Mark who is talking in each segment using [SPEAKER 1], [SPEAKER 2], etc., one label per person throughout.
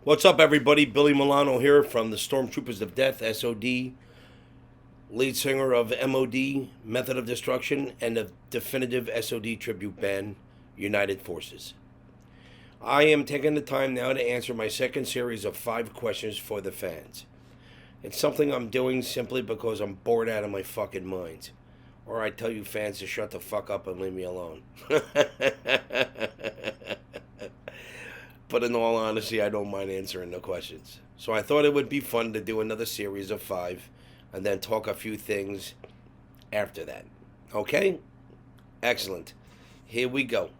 [SPEAKER 1] What's up, everybody? Billy Milano here from the Stormtroopers of Death, S.O.D, lead singer of M.O.D, Method of Destruction, and the definitive S.O.D tribute band, United Forces. I am taking the time now to answer my second series of 5 questions for the fans. It's something I'm doing simply because I'm bored out of my fucking mind. Or I tell you fans to shut the fuck up and leave me alone. But in all honesty, I don't mind answering the questions. So I thought it would be fun to do another series of 5 and then talk a few things after that. Okay? Excellent. Here we go.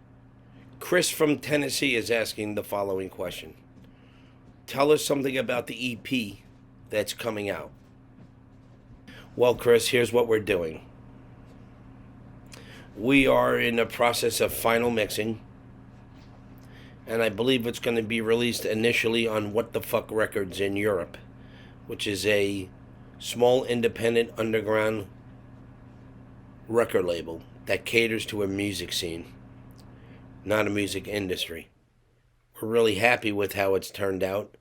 [SPEAKER 1] Chris from Tennessee is asking the following question. Tell us something about the EP that's coming out. Well, Chris, here's what we're doing. We are in the process of final mixing, and I believe it's going to be released initially on What the Fuck Records in Europe, which is a small independent underground record label that caters to a music scene, not a music industry. We're really happy with how it's turned out,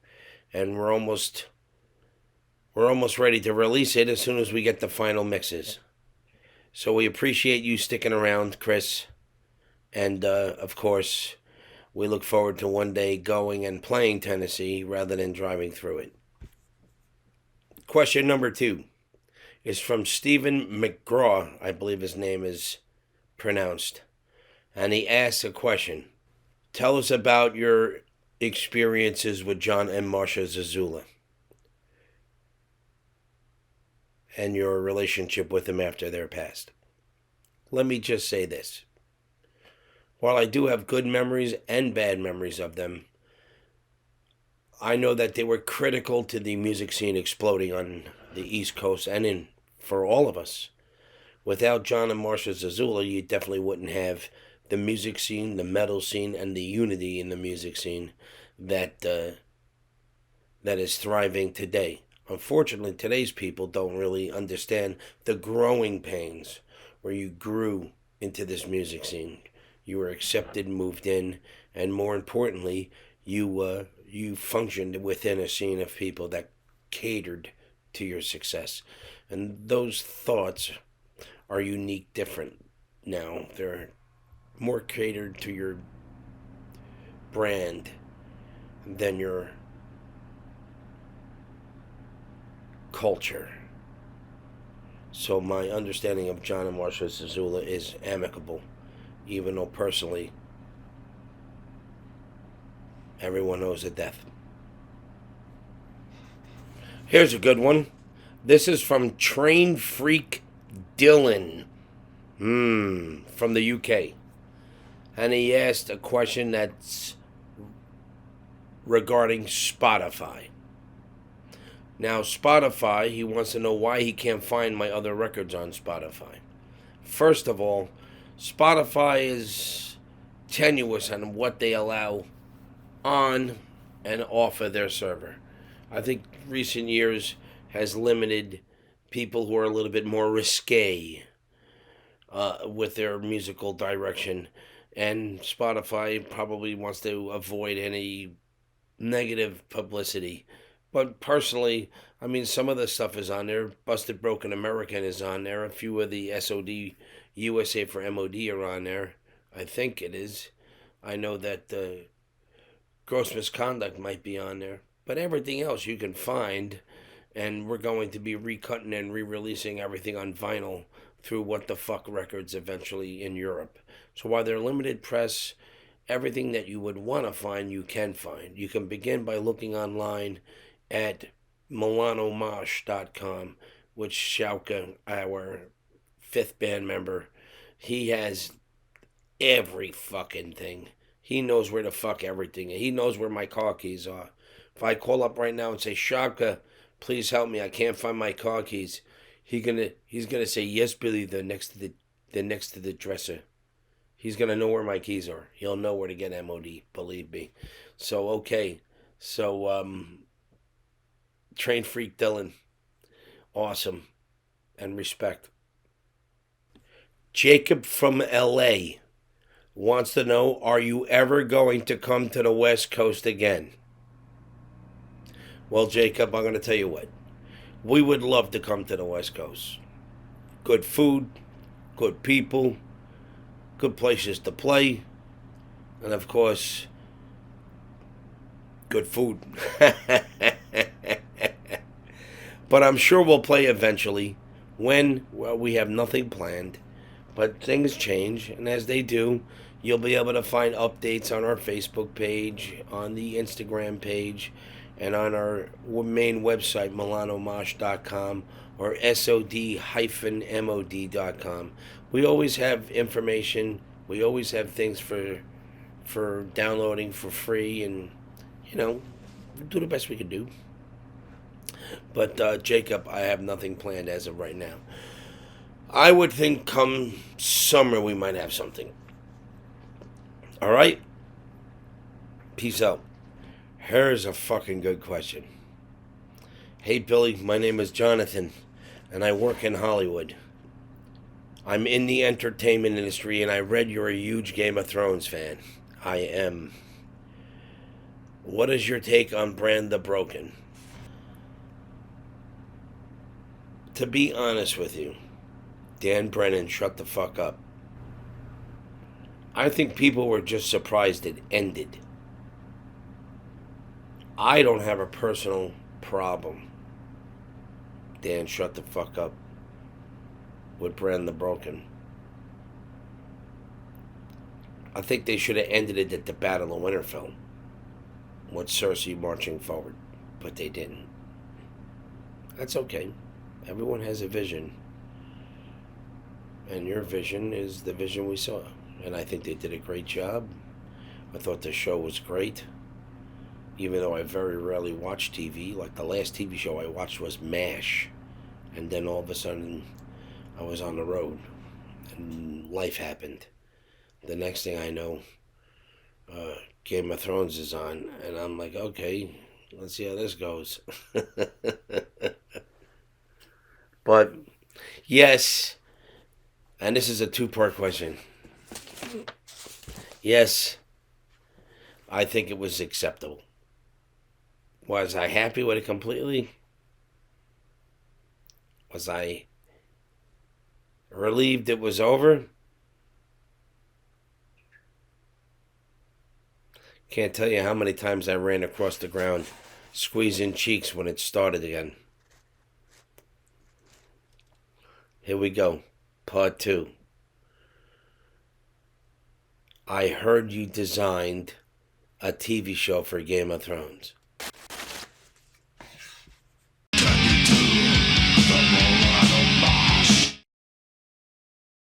[SPEAKER 1] and we're almost ready to release it as soon as we get the final mixes. So we appreciate you sticking around, Chris, and of course, we look forward to one day going and playing Tennessee rather than driving through it. Question number 2 is from Stephen McGraw, I believe his name is pronounced. And he asks a question. Tell us about your experiences with John and Marsha Zazula and your relationship with them after their passed. Let me just say this. While I do have good memories and bad memories of them, I know that they were critical to the music scene exploding on the East Coast and for all of us. Without John and Marsha Zazula, you definitely wouldn't have the music scene, the metal scene, and the unity in the music scene that is thriving today. Unfortunately, today's people don't really understand the growing pains where you grew into this music scene. You were accepted, moved in, and more importantly, you functioned within a scene of people that catered to your success. And those thoughts are unique, different now. They're more catered to your brand than your culture. So my understanding of John and Marsha Zazula is amicable, even though personally everyone knows the death. Here's a good one. This is from Train Freak Dylan, from the UK. And he asked a question that's regarding Spotify. Now, Spotify, he wants to know why he can't find my other records on Spotify. First of all, Spotify is tenuous on what they allow on and off of their server. I think recent years has limited people who are a little bit more risque with their musical direction, and Spotify probably wants to avoid any negative publicity. But personally, I mean, some of the stuff is on there. Busted Broken American is on there. A few of the S.O.D USA for M.O.D are on there. I think it is. I know that Gross Misconduct might be on there. But everything else you can find, and we're going to be recutting and re-releasing everything on vinyl through What the Fuck Records eventually in Europe. So while they're limited press, everything that you would want to find, you can find. You can begin by looking online at milanomosh.com, which Schauke, our 5th band member, he has every fucking thing. He knows where to fuck everything. He knows where my car keys are. If I call up right now and say, Schauke, please help me, I can't find my car keys, he's gonna say, yes, Billy, they're next to the dresser. He's gonna know where my keys are. He'll know where to get M.O.D, believe me. So okay. So Train Freak Dylan. Awesome. And respect. Jacob from LA wants to know, are you ever going to come to the West Coast again? Well, Jacob, I'm going to tell you what. We would love to come to the West Coast. Good food, good people, good places to play, and of course, good food. But I'm sure we'll play eventually. When? Well, we have nothing planned. But things change, and as they do, you'll be able to find updates on our Facebook page, on the Instagram page, and on our main website, milanomosh.com or SOD-MOD.com. We always have information. We always have things for downloading for free, and you know, do the best we can do. But Jacob, I have nothing planned as of right now. I would think come summer we might have something. All right? Peace out. Here's a fucking good question. Hey, Billy, my name is Jonathan, and I work in Hollywood. I'm in the entertainment industry, and I read you're a huge Game of Thrones fan. I am. What is your take on Bran the Broken? To be honest with you, Dan Brennan, shut the fuck up. I think people were just surprised it ended. I don't have a personal problem. Dan, shut the fuck up. With Bran the Broken. I think they should have ended it at the Battle of Winterfell. With Cersei marching forward. But they didn't. That's okay. Everyone has a vision. And your vision is the vision we saw. And I think they did a great job. I thought the show was great. Even though I very rarely watch TV. Like the last TV show I watched was MASH. And then all of a sudden I was on the road. And life happened. The next thing I know, Game of Thrones is on. And I'm like, okay, let's see how this goes. But, yes, and this is a two-part question. Yes, I think it was acceptable. Was I happy with it completely? Was I relieved it was over? Can't tell you how many times I ran across the ground, squeezing cheeks when it started again. Here we go. Part 2. I heard you designed a TV show for Game of Thrones.